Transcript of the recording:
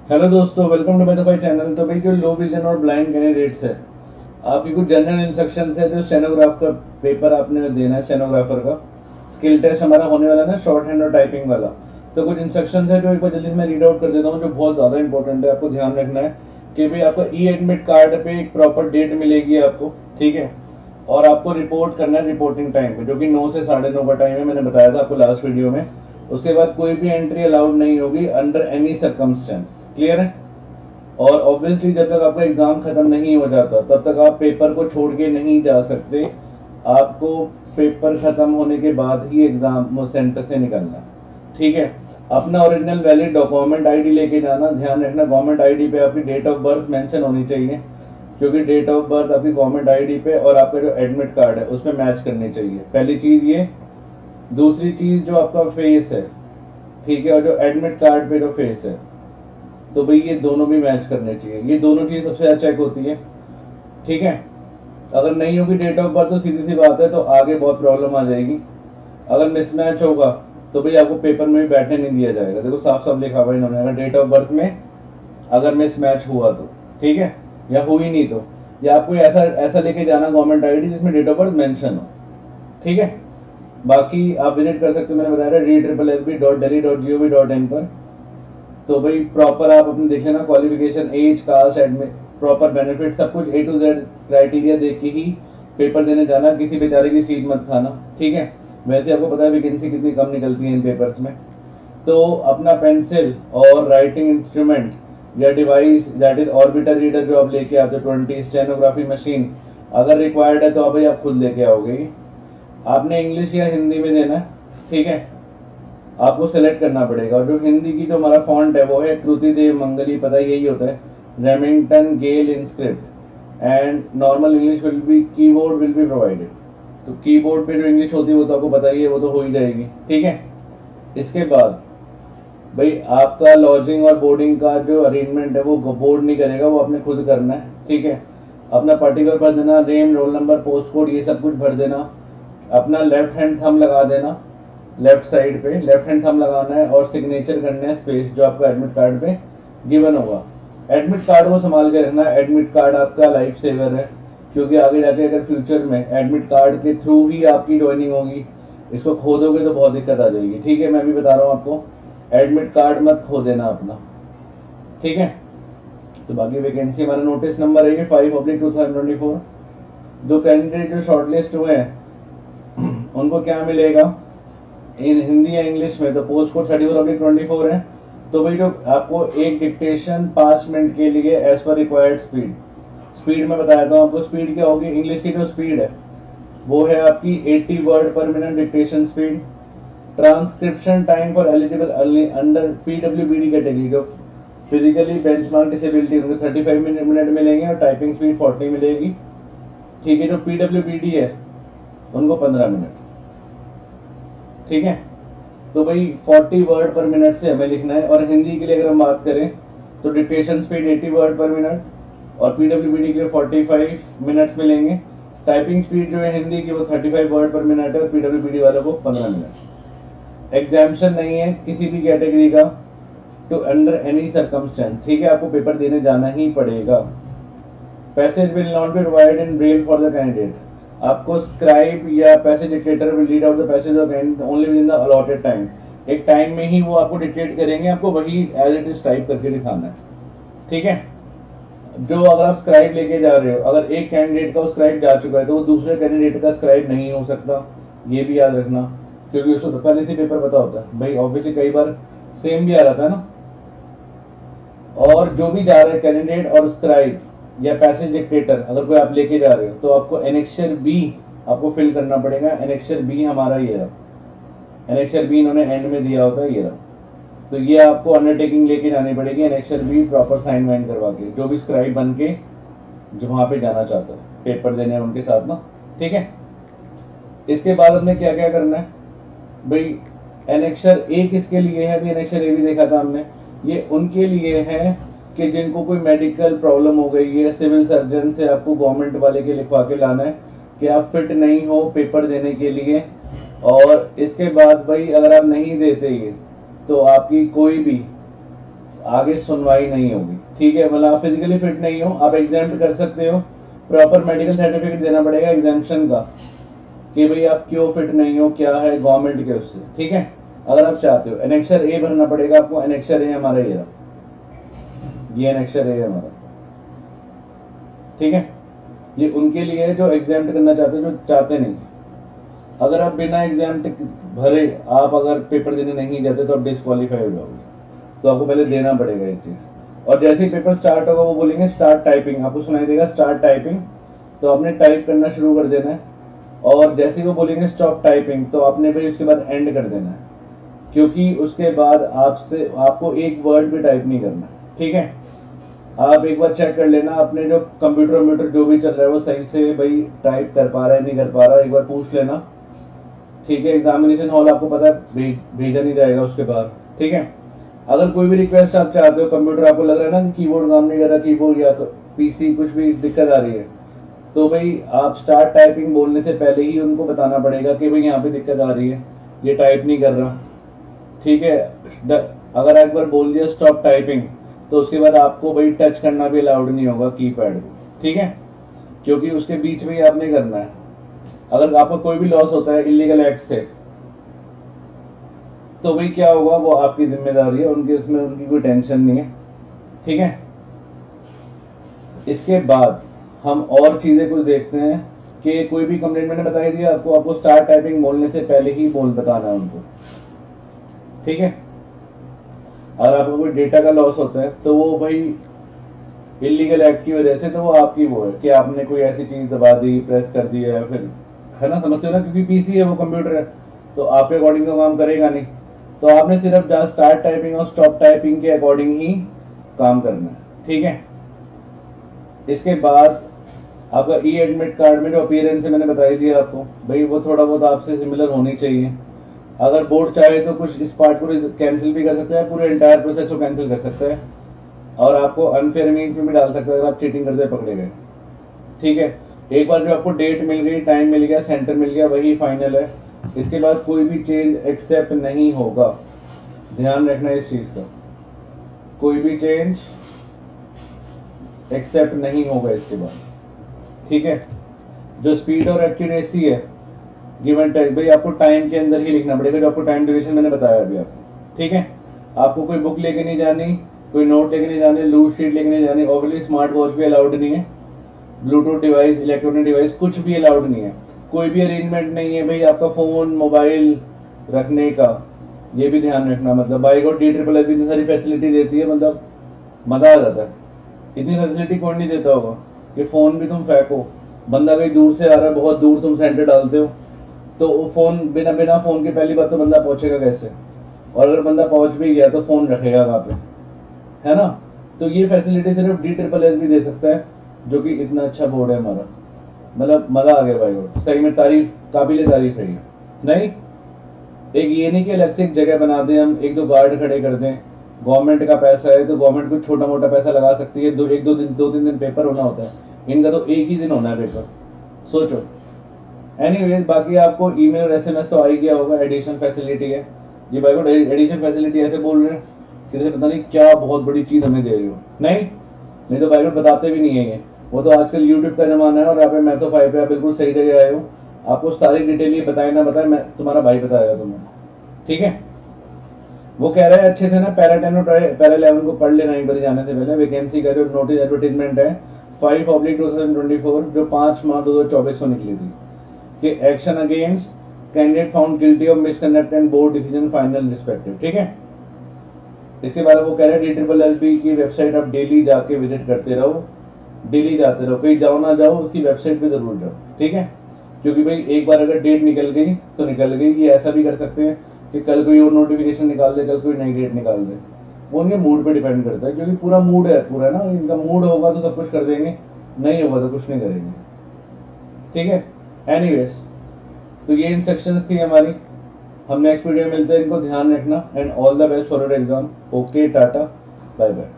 Hello दोस्तों, welcome to मेटाफाई channel. तो भाई जो लो विजन और ब्लाइंड कैंडिडेट्स है, आपकी कुछ जनरल इंस्ट्रक्शंस है। जो स्टेनोग्राफ का पेपर आपने देना है, स्टेनोग्राफर का स्किल टेस्ट हमारा होने वाला है ना, शॉर्ट हैंड और टाइपिंग वाला। तो कुछ इंस्ट्रक्शंस है जो एक बार जल्दी से मैं रीड आउट कर देता हूँ, जो बहुत ज़्यादा इंपॉर्टेंट है। आपको ध्यान रखना है कि भाई आपका ई एडमिट कार्ड पे एक प्रॉपर डेट मिलेगी आपको, ठीक है। और आपको रिपोर्ट करना है रिपोर्टिंग टाइम पे, जो कि 9 से 9:30 का टाइम है, मैंने बताया था आपको लास्ट वीडियो में। उसके बाद कोई भी एंट्री अलाउड नहीं होगी अंडर एनी सर्कमस्टेंस। क्लियर है? और ऑब्वियसली जब तक आपका एग्जाम खत्म नहीं हो जाता तब तक आप पेपर को छोड़ के नहीं जा सकते। आपको पेपर खत्म होने के बाद ही एग्जाम सेंटर से निकलना है, ठीक है। अपना ओरिजिनल वैलिड डॉक्यूमेंट आईडी लेके जाना। ध्यान रखना गवर्नमेंट आईडी पे आपकी डेट ऑफ बर्थ मेंशन होनी चाहिए, क्योंकि डेट ऑफ बर्थ आपकी गवर्नमेंट आईडी पे और आपका जो एडमिट कार्ड है उसमें मैच करनी चाहिए। पहली चीज ये। दूसरी चीज जो आपका फेस है, ठीक है, और जो एडमिट कार्ड पे जो फेस है, तो भाई ये दोनों भी मैच करने चाहिए। ये दोनों चीज सबसे ज्यादा चेक होती है, ठीक है। अगर नहीं होगी डेट ऑफ बर्थ तो सीधी सी बात है, तो आगे बहुत प्रॉब्लम आ जाएगी। अगर मिसमैच होगा तो भाई आपको पेपर में भी बैठने नहीं दिया जाएगा। देखो साफ साफ लिखा हुआ इन्होंने, अगर डेट ऑफ बर्थ में अगर मिसमैच हुआ तो, ठीक है, या हुई नहीं तो, या आपको ऐसा ऐसा लेके जाना गवर्नमेंट आईडी जिसमें डेट ऑफ बर्थ मेंशन हो, ठीक है। बाकी आप विजिट कर सकते हो, मैंने बताया d.sb.delhi.gov.in पर। तो भाई प्रॉपर आप अपने देख लेना, qualification, age, caste, admit, proper benefit, सब कुछ A to Z क्राइटेरिया देख के ही पेपर देने जाना। किसी बेचारे की सीट मत खाना, ठीक है। वैसे आपको पता है वैकेंसी कितनी कम निकलती है इन पेपर्स में। तो अपना पेंसिल और राइटिंग इंस्ट्रूमेंट या device that is orbiter reader जो आप लेके आते हो, 20, स्टेनोग्राफी मशीन अगर रिक्वायर्ड है तो आप भाई आप खुद लेके आओगे। आपने इंग्लिश या हिंदी में देना है, ठीक है। आपको सेलेक्ट करना पड़ेगा। और जो हिंदी की जो हमारा फॉन्ट है वो है कृति देव मंगली, पता यही होता है, Remington Gail Inscript. And normal English will be, keyboard will be provided. तो कीबोर्ड पे जो इंग्लिश होती है वो तो आपको पता ही है, वो तो हो ही जाएगी, ठीक है। इसके बाद भाई आपका लॉजिंग और बोर्डिंग का जो अरेंजमेंट है वो बोर्ड नहीं करेगा, वो आपने खुद करना है, ठीक है। अपना पर्टिकुलर भर देना, name, roll number, post code, ये सब कुछ भर देना। अपना लेफ्ट हैंड थंब लगा देना, लेफ्ट साइड पे लेफ्ट हैंड थंब लगाना है और सिग्नेचर करना है स्पेस जो आपका एडमिट कार्ड पे गिवन होगा। एडमिट कार्ड को संभाल के रखना। एडमिट कार्ड आपका लाइफ सेवर है, क्योंकि आगे जाके अगर फ्यूचर में एडमिट कार्ड के थ्रू ही आपकी ज्वाइनिंग होगी, इसको खो दोगे तो बहुत दिक्कत आ जाएगी, ठीक है। मैं भी बता रहा हूँ आपको, एडमिट कार्ड मत खो देना अपना, ठीक है। तो बाकी वैकेंसी हमारा नोटिस नंबर है 5/2024। दो कैंडिडेट जो शॉर्टलिस्ट हुए हैं उनको क्या मिलेगा इन हिंदी या इंग्लिश में, तो पोस्ट कोड 34/24 है। तो भाई जो आपको एक डिक्टेशन 5 मिनट के लिए as per required speed, speed में बताया था आपको स्पीड क्या होगी। इंग्लिश की जो स्पीड है वो है आपकी 80 वर्ड पर minute dictation speed. Transcription time for eligible under PWBD category जो फिजिकली बेंचमार्क डिसेबिलिटी, उनको 35 मिनट मिलेंगे और टाइपिंग स्पीड 40 मिलेगी, ठीक है। जो PWBD है उनको 15 मिनट, ठीक है। तो भाई 40 वर्ड पर मिनट से हमें लिखना है। और हिंदी के लिए अगर हम बात करें तो डिक्टेशन स्पीड 80 वर्ड पर मिनट और PWBD के लिए 45 मिनट्स मिलेंगे। टाइपिंग स्पीड जो है हिंदी की वो 35 वर्ड पर मिनट है और PWBD वालों को 15 मिनट। एग्जामिशन नहीं है किसी भी कैटेगरी का टू अंडर एनी सर्कमस्टेंस, ठीक है। आपको पेपर देने जाना ही पड़ेगा। Passage will not be provided in Braille for the candidate. आपको स्क्राइब या passage dictator will read out the passage of only with in the allotted time. एक टाइम में ही वो आपको डिक्टेट करेंगे, आपको वही एज इट इज टाइप करके दिखाना है, ठीक है। जो अगर आप स्क्राइब लेके जा रहे हो, अगर एक कैंडिडेट का स्क्राइब जा चुका है तो वो दूसरे कैंडिडेट का स्क्राइब नहीं हो सकता, ये भी याद रखना, क्योंकि उसको तो पहले से पेपर पता होता है भाई। ऑब्वियसली कई बार सेम भी आ रहा था ना। और जो भी जा रहे हैं कैंडिडेट और स्क्राइब या पैसेज डिक्टेटर अगर कोई आप लेके जा रहे हो तो आपको एनेक्सर बी आपको फिल करना पड़ेगा। एनेक्सर बी हमारा ये रहा, एनेक्सर बी इन्होंने एंड में दिया होता है, ये रहा। तो ये आपको अंडरटेकिंग लेके जानी पड़ेगी, एनेक्सर बी प्रॉपर साइन वाइन करवा के, जो भी स्क्राइब बन के जो वहां पे जाना चाहता है पेपर देने उनके साथ ना, ठीक है। इसके बाद हमने क्या क्या करना है भाई। एनेक्सर ए किसके लिए है? एनेक्सर ए भी देखा था हमने, ये उनके लिए है कि जिनको कोई मेडिकल प्रॉब्लम हो गई है, सिविल सर्जन से आपको गवर्नमेंट वाले के लिखवा के लाना है कि आप फिट नहीं हो पेपर देने के लिए। और इसके बाद भाई अगर आप नहीं देते ये तो आपकी कोई भी आगे सुनवाई नहीं होगी, ठीक है। मतलब आप फिजिकली फिट नहीं हो, आप एग्जाम कर सकते हो, प्रॉपर मेडिकल सर्टिफिकेट देना पड़ेगा एग्जामिशन का कि भाई आप क्यों फिट नहीं हो, क्या है गवर्नमेंट के उससे, ठीक है। अगर आप चाहते हो एनेक्सर ए भरना पड़ेगा आपको। एनेक्सर ए हमारा ये रहा, ये एनेक्सर ए हमारा, ठीक है। ये उनके लिए है जो एग्जाम करना चाहते हैं, जो चाहते नहीं। अगर आप बिना एग्जाम भरे आप अगर पेपर देने नहीं जाते तो आप डिस्क्वालीफाई हो जाओगे, तो आपको पहले देना पड़ेगा एक चीज। और जैसे ही पेपर स्टार्ट होगा वो बोलेंगे स्टार्ट टाइपिंग, आपको सुनाई देगा स्टार्ट टाइपिंग, तो आपने टाइप करना शुरू कर देना है। और जैसे ही वो बोलेंगे स्टॉप टाइपिंग, तो आपने भाई उसके बाद एंड कर देना है, क्योंकि उसके बाद आपसे आपको एक वर्ड भी टाइप नहीं करना, ठीक है। आप एक बार चेक कर लेना अपने जो कंप्यूटर जो भी चल रहा है वो सही से भाई टाइप कर पा रहा है नहीं कर पा रहा है, एक बार पूछ लेना, ठीक है। एग्जामिनेशन हॉल आपको पता है भेजा नहीं जाएगा उसके बाद, ठीक है। अगर कोई भी रिक्वेस्ट आप चाहते हो, कंप्यूटर आपको लग रहा है ना कि कीबोर्ड काम नहीं कर रहा, कीबोर्ड या पीसी कुछ भी दिक्कत आ रही है, तो भाई आप स्टार्ट टाइपिंग बोलने से पहले ही उनको बताना पड़ेगा कि भाई यहाँ पे दिक्कत आ रही है, ये टाइप नहीं कर रहा, ठीक है। अगर एक बार बोल दिया स्टॉप टाइपिंग, तो उसके बाद आपको भाई टच करना भी अलाउड नहीं होगा कीपैड को, ठीक है, क्योंकि उसके बीच में ही आपने करना है। अगर आपका कोई भी लॉस होता है इलीगल एक्ट से, तो भाई क्या होगा वो आपकी जिम्मेदारी है, उनकी उसमें उनकी कोई टेंशन नहीं है, ठीक है। इसके बाद हम और चीजें कुछ देखते हैं कि कोई भी कंप्लेंट मैंने बताई दी आपको, आपको स्टार्ट टाइपिंग बोलने से पहले ही बताना है उनको, ठीक है। अगर आपको कोई डेटा का लॉस होता है तो वो भाई इलीगल एक्ट की वजह से, तो वो आपकी वो है कि आपने कोई ऐसी चीज दबा दी, प्रेस कर दी है, फिर है ना, समझते हो ना, क्योंकि पीसी है वो कंप्यूटर है, तो आपके अकॉर्डिंग तो काम करेगा नहीं। तो आपने सिर्फ स्टार्ट टाइपिंग और स्टॉप टाइपिंग के अकॉर्डिंग ही काम करना है, ठीक है। इसके बाद आपका ई एडमिट कार्ड में जो अपीयरेंस है मैंने बताई दिया आपको, भाई वो थोड़ा बहुत आपसे सिमिलर होनी चाहिए। अगर बोर्ड चाहे तो कुछ इस पार्ट को कैंसिल भी कर सकता है, पूरे एंटायर प्रोसेस को कैंसिल कर सकता है, और आपको अनफेयर मीन्स में भी डाल सकता है अगर आप चीटिंग करते पकड़े गए, ठीक है। एक बार जो आपको डेट मिल गई, टाइम मिल गया, सेंटर मिल गया, वही फाइनल है। इसके बाद कोई भी चेंज एक्सेप्ट नहीं होगा, ध्यान रखना इस चीज का, कोई भी चेंज एक्सेप्ट नहीं होगा इसके बाद, ठीक है। जो स्पीड और एक्यूरेसी है गिवन टाइम, भाई आपको टाइम के अंदर ही लिखना पड़ेगा, जो आपको टाइम ड्यूरेशन मैंने बताया अभी आपको, ठीक है। आपको कोई बुक लेके नहीं जानी, कोई नोट लेके नहीं जाने, लूज शीट लेके नहीं जानी, ऑब्वियसली स्मार्ट वॉच भी अलाउड नहीं है, ब्लूटूथ डिवाइस, इलेक्ट्रॉनिक डिवाइस कुछ भी अलाउड नहीं है, कोई भी अरेंजमेंट नहीं है भाई आपका फोन मोबाइल रखने का, ये भी ध्यान रखना। मतलब बाई गॉड DRRR इतनी सारी फैसिलिटी देती है, मतलब मजा आ जाता है। इतनी फैसिलिटी कौन नहीं देता होगा कि फोन भी तुम फेंको, बंदा कहीं दूर से आ रहा है, बहुत दूर तुम सेंटर डालते हो, तो फोन बिना बिना फोन के पहली बात तो बंदा पहुंचेगा कैसे, और अगर बंदा पहुंच भी गया तो फोन रखेगा कहाँ पे, है ना। तो ये फैसिलिटी सिर्फ DRRR भी दे सकता है, जो कि इतना अच्छा बोर्ड है हमारा, मतलब मजा आ गया भाई, सही में तारीफ, काबिल तारीफ है ये। नहीं, एक ये नहीं कि अलग से एक जगह बना दें हम, एक दो गार्ड खड़े कर दें, गवर्नमेंट का पैसा है तो गवर्नमेंट कुछ छोटा मोटा पैसा लगा सकती है, दो तीन दिन पेपर होना होता है, इनका तो एक ही दिन होना है पेपर, सोचो। एनीवेज बाकी आपको ईमेल और SMS तो आ ही गया होगा, एडिशन फैसिलिटी है ये भाई को। एडिशन फैसिलिटी ऐसे बोल रहे हैं कि जैसे पता नहीं क्या बहुत बड़ी चीज हमें दे रही हो, नहीं तो भाई को बताते भी नहीं है ये, वो तो आजकल यूट्यूब का जमाना है, और यहाँ पे मैथो 5 पे आप बिल्कुल सही जगह आए हो, आपको सारी डिटेल ये बताए ना बताए, मैं तुम्हारा भाई बताएगा तुम्हें, ठीक है। वो कह रहा है अच्छे से ना पैरा 10 और पैरा 11 को पढ़ लेना एक बार जाने से पहले। वैकेंसी का जो नोटिस एडवर्टीजमेंट है 5/2024 जो 5 मार्च 2024 को निकली थी, कि action against candidate found guilty of misconduct and board decision final respective, ठीक है। इसके बाद वो कह रहे हैं DRRR की वेबसाइट आप डेली जाके विजिट करते रहो, डेली जाते रहो, कहीं जाओ ना जाओ उसकी वेबसाइट पे जरूर जाओ, ठीक है। क्योंकि भाई एक बार अगर डेट निकल गई तो निकल गई, ये ऐसा भी कर सकते हैं कि कल कोई और नोटिफिकेशन निकाल दे, कल कोई नई डेट निकाल दे, वो उनके मूड पे डिपेंड करता है, क्योंकि पूरा मूड है पूरा ना, इनका मूड होगा तो सब कुछ कर देंगे, नहीं होगा तो कुछ नहीं करेंगे, ठीक है। एनीवेज तो ये इंस्ट्रक्शंस थी हमारी, हम नेक्स्ट वीडियो में मिलते हैं, इनको ध्यान रखना, and all the best for your exam. Okay, tata, bye bye.